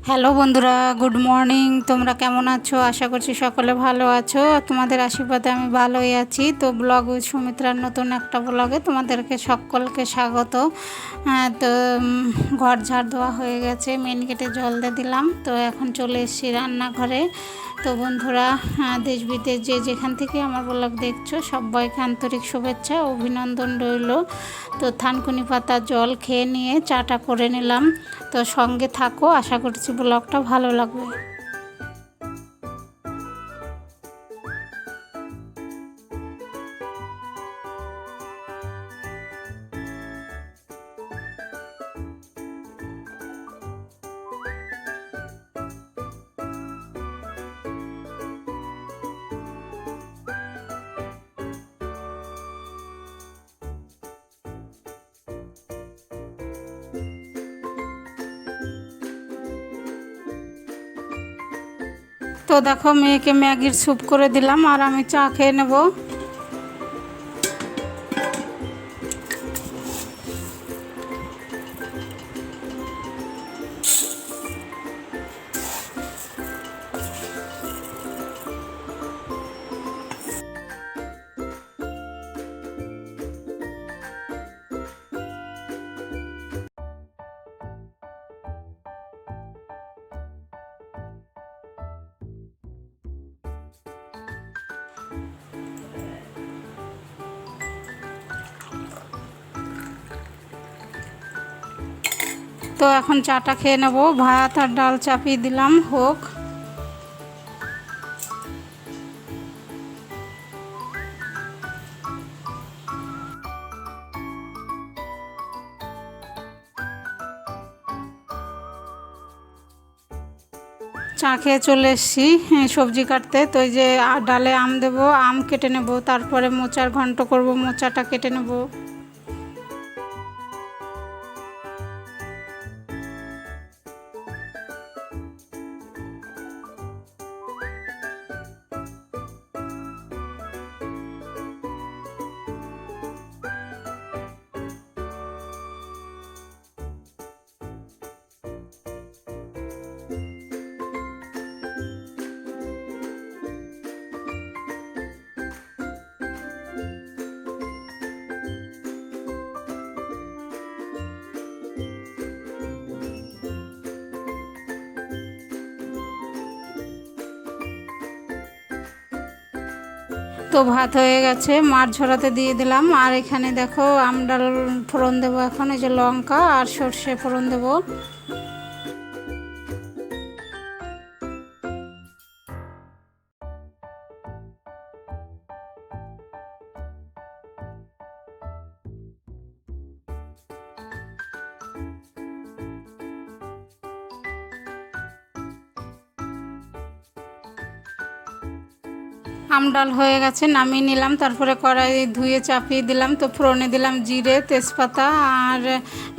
Hello বন্ধুরা, good morning. তোমরা কেমন আছো? আশা করছি সকলে ভালো আছো। তোমাদের আশীর্বাদে আমি ভালোই আছি। তো ব্লগ উইথ সুমিত্রার নতুন একটা ব্লগে তোমাদেরকে সকলকে স্বাগত। তো ঘর ঝাড় দেওয়া হয়ে গেছে, মেন গেটে জল দিয়ে দিলাম। তো এখন চলে এসেছি রান্নাঘরে। তো বন্ধুরা, দেশ বিদেশ যে যেখান থেকে আমার ব্লগ দেখছো সবাইকে আন্তরিক শুভেচ্ছা অভিনন্দন রইল। তো থানকুনি পাতা জল খেয়ে নিয়ে চাটা করে নিলাম। তো সঙ্গে থাকো, আশা করছি ব্লগটা ভালো লাগবে। তো দেখো, মেয়েকে ম্যাগির স্যুপ করে দিলাম আর আমি চা খেয়ে নেব। তো এখন চাটা খেয়ে নেব। ভাত আর ডাল চাপিয়ে দিলাম, হোক। চা খেয়ে চলে এসেছি সবজি কাটতে। তো এই যে ডালে আম দেবো, আম কেটে নেব, তারপরে মোচার ঘন্ট করব, মোচাটা কেটে নেব। তো ভাত হয়ে গেছে, মাছ ঝরাতে দিয়ে দিলাম। আর এখানে দেখো আমডাল ফোড়ন দেবো এখন, এই যে লঙ্কা আর সর্ষে ফোড়ন দেবো। আমডাল হয়ে গেছে, নামিয়ে নিলাম। তারপরে কড়াই ধুয়ে চাপিয়ে দিলাম। তো ফোড়নে দিলাম জিরে, তেজপাতা আর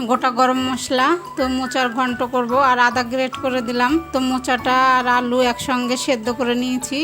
গোটা গরম মশলা। তো মোচার ঘন্ট করব আর আদা গ্রেট করে দিলাম। তো মোচাটা আর আলু একসঙ্গে সেদ্ধ করে নিয়েছি।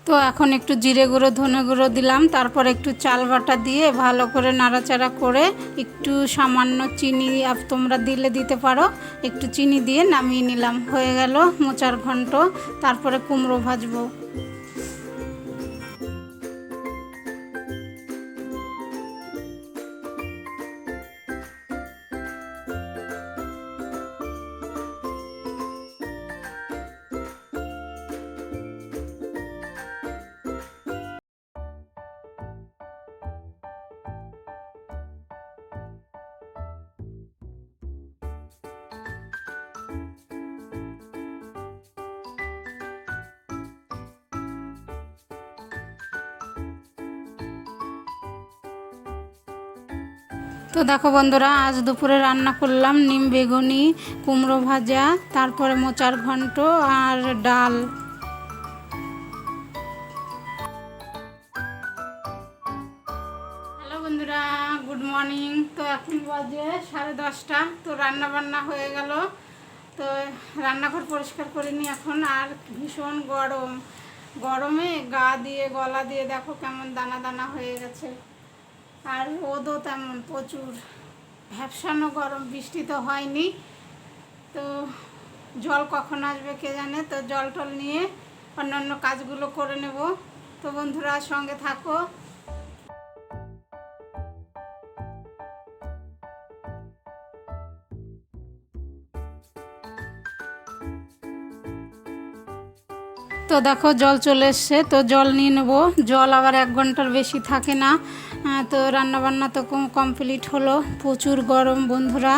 তো এখন একটু জিরে গুঁড়ো, ধনে গুঁড়ো দিলাম। তারপর একটু চাল বাটা দিয়ে ভালো করে নাড়াচাড়া করে একটু সামান্য চিনি তোমরা দিলে দিতে পারো, একটু চিনি দিয়ে নামিয়ে নিলাম। হয়ে গেল মোচার ঘন্ট। তারপরে কুমড়ো ভাজবো। তো দেখো বন্ধুরা, আজ দুপুরে রান্না করলাম নিম বেগুনি, কুমড়ো ভাজা, তারপরে মোচার ঘন্ট আর ডাল। হ্যালো বন্ধুরা, গুড মর্নিং। তো এখন বাজে 10:30। তো রান্না বান্না হয়ে গেল। তো রান্নাঘর পরিষ্কার করিনি এখন, আর ভীষণ গরমে গা দিয়ে গলা দিয়ে দেখো কেমন দানা দানা হয়ে গেছে। আর রোদও তেমন প্রচুর, ভ্যাপসানো গরম, বৃষ্টি তো হয়নি। তো জল কখন আসবে কে জানে। তো জল টল নিয়ে অন্যান্য কাজগুলো করে নেব। তো বন্ধুরা সঙ্গে থাকো। তো দেখো জল চলে এসছে, তো জল নিয়ে নেব। জল আবার 1 ঘন্টার বেশি থাকে না। তো রান্নাবান্না তো কমপ্লিট হলো। প্রচুর গরম বন্ধুরা।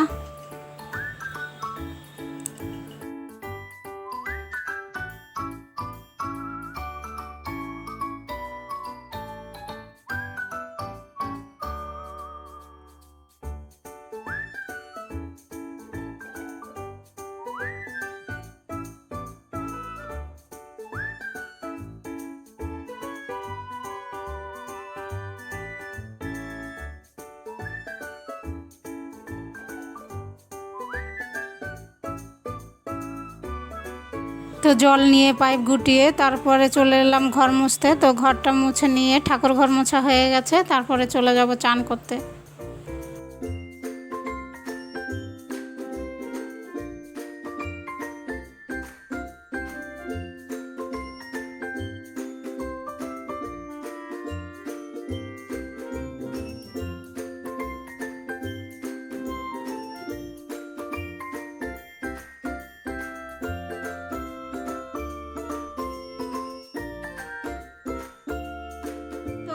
তো জল নিয়ে পাইপ গুটিয়ে তারপরে চলে এলাম ঘর মুছতে। তো ঘরটা মুছে নিয়ে ঠাকুর ঘর মোছা হয়ে গেছে, তারপরে চলে যাব চান করতে।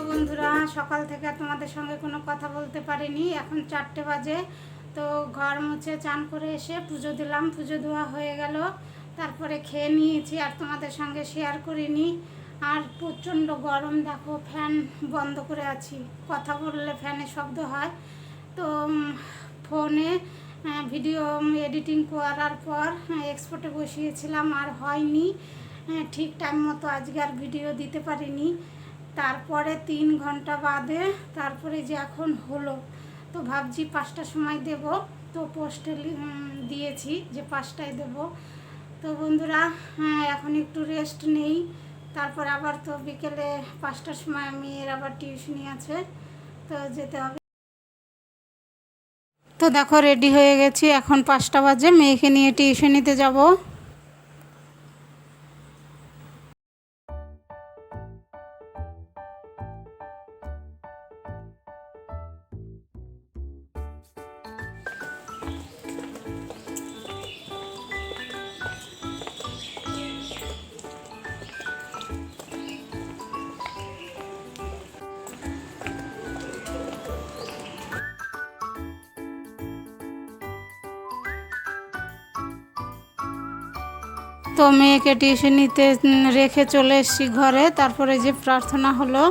বন্ধুরা সকাল থেকে তোমাদের সঙ্গে কোনো কথা বলতে পারিনি। এখন 4টে বাজে। তো ঘর মুছে চান করে এসে পুজো দিলাম। পুজো দেওয়া হয়ে গেল, তারপরে খেয়ে নিয়েছি, আর তোমাদের সঙ্গে শেয়ার করিনি। আর প্রচণ্ড গরম, দেখো ফ্যান বন্ধ করে আছি, কথা বললে ফ্যানের শব্দ হয়। তো ফোনে ভিডিও এডিটিং করার পর এক্সপোর্টে বসিয়েছিলাম, আর হয়নি ঠিক টাইম মতো। আজকে আর ভিডিও দিতে পারিনি। তারপরে 3 ঘন্টা বাদে তারপরে যে এখন হলো। তো ভাবছি 5টার সময় দেব। তো পোস্টে দিয়েছি যে 5টায় দেব। তো বন্ধুরা এখন একটু রেস্ট নেই, তারপর আবার তো বিকেলে 5টার সময় মেয়ের আবার টিউশনি আছে, তো যেতে হবে। তো দেখো রেডি হয়ে গেছি, এখন 5টা বাজে, মেয়েকে নিয়ে টিউশনিতে যাব। তো মেয়েকে টিউশনিতে রেখে চলে এসেছি ঘরে। তারপরে যে প্রার্থনা হলো।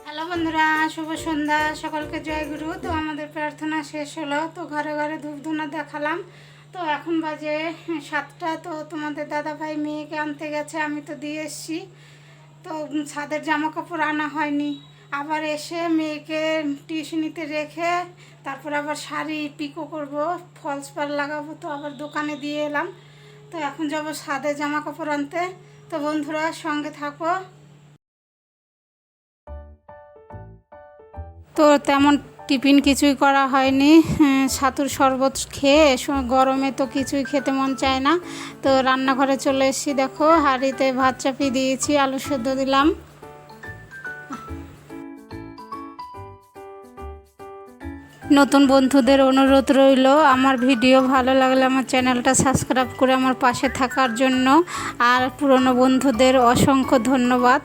হ্যালো বন্ধুরা, শুভ সন্ধ্যা, সকলকে জয় গুরু। তো আমাদের প্রার্থনা শেষ হলো। তো ঘরে ঘরে ধূপ ধুনা দেখালাম। তো এখন বাজে 7টা। তো তোমাদের দাদাভাই মেয়েকে আনতে গেছে, আমি তো দিয়ে এসছি। তো ছাদের জামা কাপড় আনা হয়নি। আবার এসে মেয়েকে টিউশনিতে রেখে তারপর আবার শাড়ি পিকো করব, ফলস পার লাগাবো। তো আবার দোকানে দিয়ে এলাম। তো এখন যাবো ছাদের জামা কাপড় আনতে। তো বন্ধুরা সঙ্গে থাকো। তো তেমন টিফিন কিছুই করা হয়নি। ছাতুর শরবত খেয়ে গরমে তো কিছুই খেতে মন চায় না। তো রান্নাঘরে চলে এসেছি, দেখো হাঁড়িতে ভাত চাপিয়ে দিয়েছি, আলু সেদ্ধ দিলাম। নতুন বন্ধুদের অনুরোধ রইল, আমার ভিডিও ভালো লাগলে আমার চ্যানেলটা সাবস্ক্রাইব করে আমার পাশে থাকার জন্য। আর পুরনো বন্ধুদের অসংখ্য ধন্যবাদ।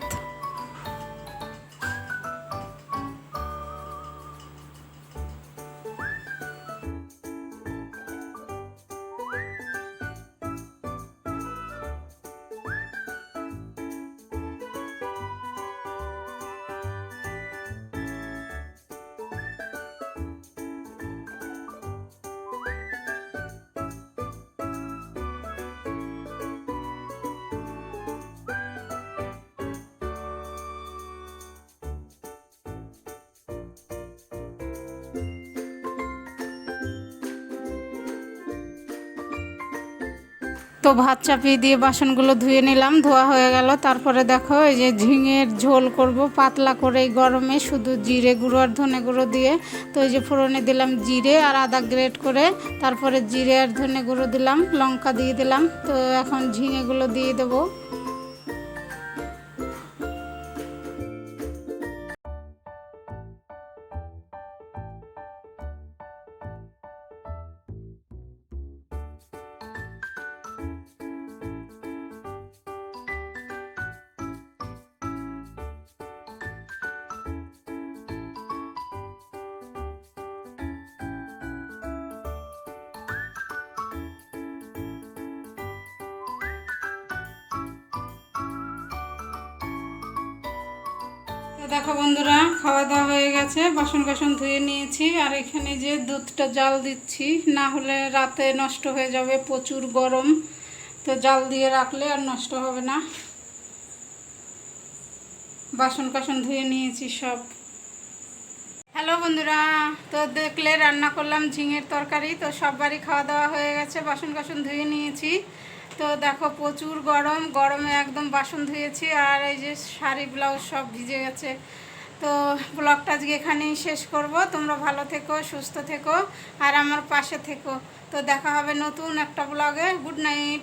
তো ভাত চাপিয়ে দিয়ে বাসনগুলো ধুয়ে নিলাম, ধোয়া হয়ে গেল। তারপরে দেখো এই যে ঝিঙের ঝোল করব পাতলা করে এই গরমে, শুধু জিরে গুঁড়ো আর ধনে গুঁড়ো দিয়ে। তো এই যে ফোড়নে দিলাম জিরে আর আদা গ্রেট করে, তারপরে জিরে আর ধনে গুঁড়ো দিলাম, লঙ্কা দিয়ে দিলাম। তো এখন ঝিঙেগুলো দিয়ে দেবো। দেখো বন্ধুরা, খাওয়া দাওয়া হয়ে গেছে, বাসন কাসন ধুয়ে নিয়েছি। আর এখানে যে দুধটা জাল দিচ্ছি, না হলে রাতে নষ্ট হয়ে যাবে, প্রচুর গরম। তো জাল দিয়ে রাখলে আর নষ্ট হবে না। বাসন কাসন ধুয়ে নিয়েছি সব। হ্যালো বন্ধুরা, তো দেখলে রান্না করলাম ঝিঙের তরকারি। তো সববারই খাওয়া দাওয়া হয়ে গেছে, বাসন কাসন ধুয়ে নিয়েছি। তো দেখো প্রচুর গরম, গরমে একদম বাসন ধুয়েছি। আর এই যে শাড়ি ব্লাউজ সব ভিজে গেছে। তো ব্লগটা আজকে এখানেই শেষ করব। তোমরা ভালো থেকো, সুস্থ থেকো আর আমার পাশে থেকো। তো দেখা হবে নতুন একটা ব্লগে। Good night.